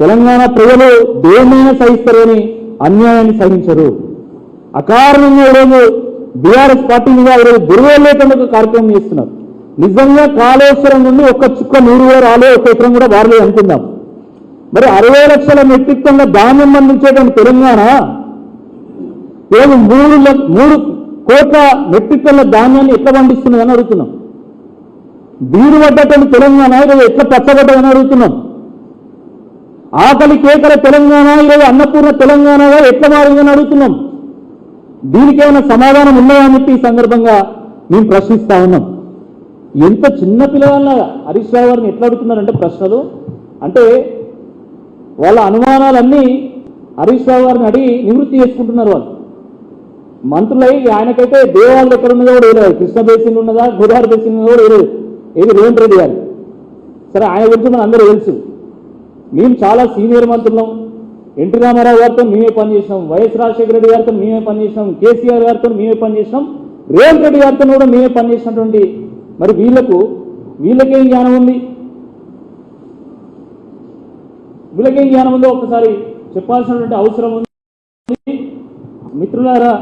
తెలంగాణ ప్రజలు దేన్నైనా సహిస్తారని అన్యాయాన్ని సహించరు. అకారణంగా ఈరోజు బీఆర్ఎస్ పార్టీ మీద ఈరోజు దుర్వేలేఖలకు కార్యక్రమం చేస్తున్నారు. నిజంగా కాళేశ్వరం నుండి ఒక్క చుక్క నీరు కూడా రాలే, ఒక్క ఎకరం కూడా వారలేదు అనుకుందాం. మరి 60 లక్షల మెట్రిక్ టన్నుల ధాన్యం అందించేటువంటి తెలంగాణ ఈరోజు 3 కోట్ల మెట్రిక్ టన్నుల ధాన్యాన్ని ఎట్లా పండిస్తున్నదని అడుగుతున్నాం. బీరు పడ్డటువంటి తెలంగాణ ఈరోజు ఎట్లా పచ్చబడ్డదని అడుగుతున్నాం. ఆకలి కేకల తెలంగాణ ఈరోజు అన్నపూర్ణ తెలంగాణగా ఎట్లా మారిందని అడుగుతున్నాం. దీనికి ఏమైనా సమాధానం ఉన్నాయా అని చెప్పి ఈ సందర్భంగా మేము ప్రశ్నిస్తా ఉన్నాం. ఎంత చిన్న పిల్లవాళ్ళగా హరీష్ రావు గారిని ఎట్లా అడుగుతున్నారంటే ప్రశ్నలు, అంటే వాళ్ళ అనుమానాలన్నీ హరీష్ రావు గారిని అడిగి నివృత్తి చేసుకుంటున్నారు. వాళ్ళు మంత్రులై ఆయనకైతే దేవాలయం ఎక్కడ ఉన్నదో కూడా తెలియదు, కృష్ణ బేసిన్ ఉన్నదా గోదావరి బేసిన్ ఉన్నదో కూడా తెలియదు. ఏది రేవంత్ రెడ్డి గారు. సరే, ఆయన గురించి మన అందరూ తెలుసు. మేము చాలా సీనియర్ మంత్రులం. ఎన్టీ రామారావు గారితో మేమే పనిచేసినాం, వైఎస్ రాజశేఖర రెడ్డి గారితో మేమే పనిచేసినాం, కేసీఆర్ గారితో మేమే పనిచేసినాం, రేవంత్ రెడ్డి గారితో కూడా మేమే పనిచేసినటువంటి మరి వీళ్ళకేం జ్ఞానం ఉంది? వీళ్ళకేం జ్ఞానం ఉందో ఒక్కసారి చెప్పాల్సినటువంటి అవసరం ఉంది మిత్రులారా.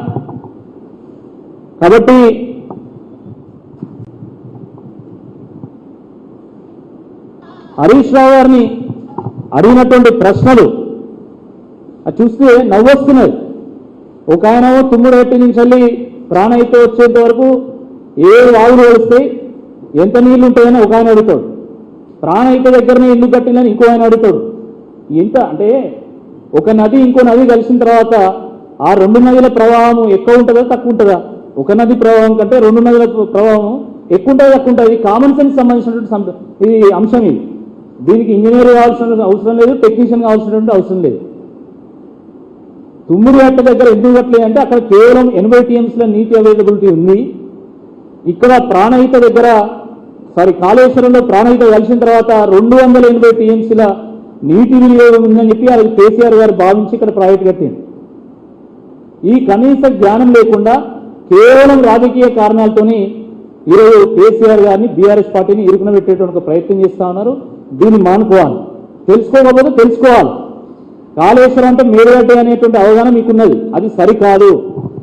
కాబట్టి హరీష్ రావు గారిని అడిగినటువంటి ప్రశ్నలు చూస్తే నవ్వొస్తున్నాయి. ఒక ఆయన తుమ్ముడు నుంచి వెళ్ళి ప్రాణహిత వచ్చేంత వరకు ఏ వాగులు వస్తాయి, ఎంత నీళ్లు ఉంటాయని ఒక ఆయన అడుగుతాడు. ప్రాణహిత దగ్గరనే ఇల్లు కట్టిందని ఇంకో ఆయన అడుగుతాడు. ఎంత అంటే ఒక నది ఇంకో నది కలిసిన తర్వాత ఆ 2 నదుల ప్రవాహం ఎక్కువ ఉంటుందా తక్కువ ఉంటుందా? ఒక నది ప్రవాహం కంటే 2 నదుల ప్రవాహం ఎక్కువ ఉంటుంది తక్కువ ఉంటుంది. కామన్ సెన్స్ సంబంధించినటువంటి ఇది అంశం. ఇది దీనికి ఇంజనీర్ కావాల్సిన అవసరం లేదు, టెక్నీషియన్ కావాల్సినటువంటి అవసరం లేదు. తుమ్మిడి గట్ట దగ్గర ఎందుకు కట్టలేదు అంటే అక్కడ కేవలం 80 టీఎంసీల నీటి అవైలబిలిటీ ఉంది. ఇక్కడ ప్రాణహిత దగ్గర కాళేశ్వరంలో ప్రాణహిత కలిసిన తర్వాత 280 టీఎంసీల నీటి వినియోగం ఉందని చెప్పి అది కేసీఆర్ గారు భావించి ఇక్కడ ప్రాజెక్టు కట్టింది. ఈ కనీస జ్ఞానం లేకుండా కేవలం రాజకీయ కారణాలతోని ఈరోజు కేసీఆర్ గారిని బీఆర్ఎస్ పార్టీని ఇరుకున పెట్టేటువంటి ప్రయత్నం చేస్తా ఉన్నారు. దీన్ని మానుకోవాలి. తెలుసుకోకపోతే తెలుసుకోవాలి. కాళేశ్వరం అంటే మేడిగడ్డ అనేటువంటి అవగాహన మీకున్నది, అది సరికాదు.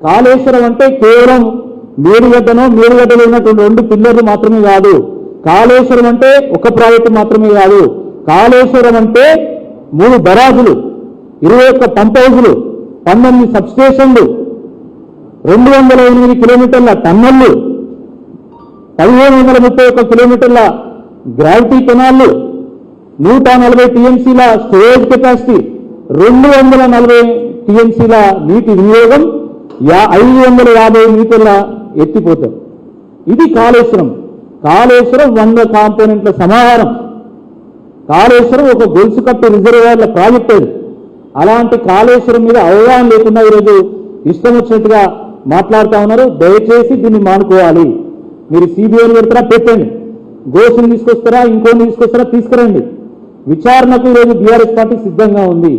కాళేశ్వరం అంటే కేవలం మేడిగడ్డలో ఉన్నటువంటి 2 పిల్లర్లు మాత్రమే కాదు. కాళేశ్వరం అంటే ఒక ప్రాజెక్టు మాత్రమే కాదు. కాళేశ్వరం అంటే 3 బరాజులు, 21 పంప్ హౌజులు, 19 సబ్స్టేషన్లు, 208 కిలోమీటర్ల టన్నెళ్లు, 1531 కిలోమీటర్ల గ్రావిటీ కెనాళ్లు, 140 టీఎంసీల స్టోరేజ్ కెపాసిటీ, 240 టీఎంసీల నీటి వినియోగం, 550 మీటర్ల ఎత్తిపోతాం. ఇది కాళేశ్వరం. కాళేశ్వరం 100 కాంపోనెంట్ల సమాహారం. కాళేశ్వరం ఒక గొలుసు కట్టు రిజర్వాయర్ల ప్రాజెక్ట్. అది అలాంటి కాళేశ్వరం మీద అవగాహన లేకుండా ఈరోజు ఇష్టం వచ్చినట్టుగా మాట్లాడుతూ ఉన్నారు. దయచేసి దీన్ని మానుకోవాలి. మీరు సిబిఐని పెడతారా పెట్టండి, గోసుని తీసుకొస్తారా ఇంకోని తీసుకొస్తారా తీసుకురండి. విచారణకు ఈరోజు బీఆర్ఎస్ పార్టీ సిద్ధంగా ఉంది.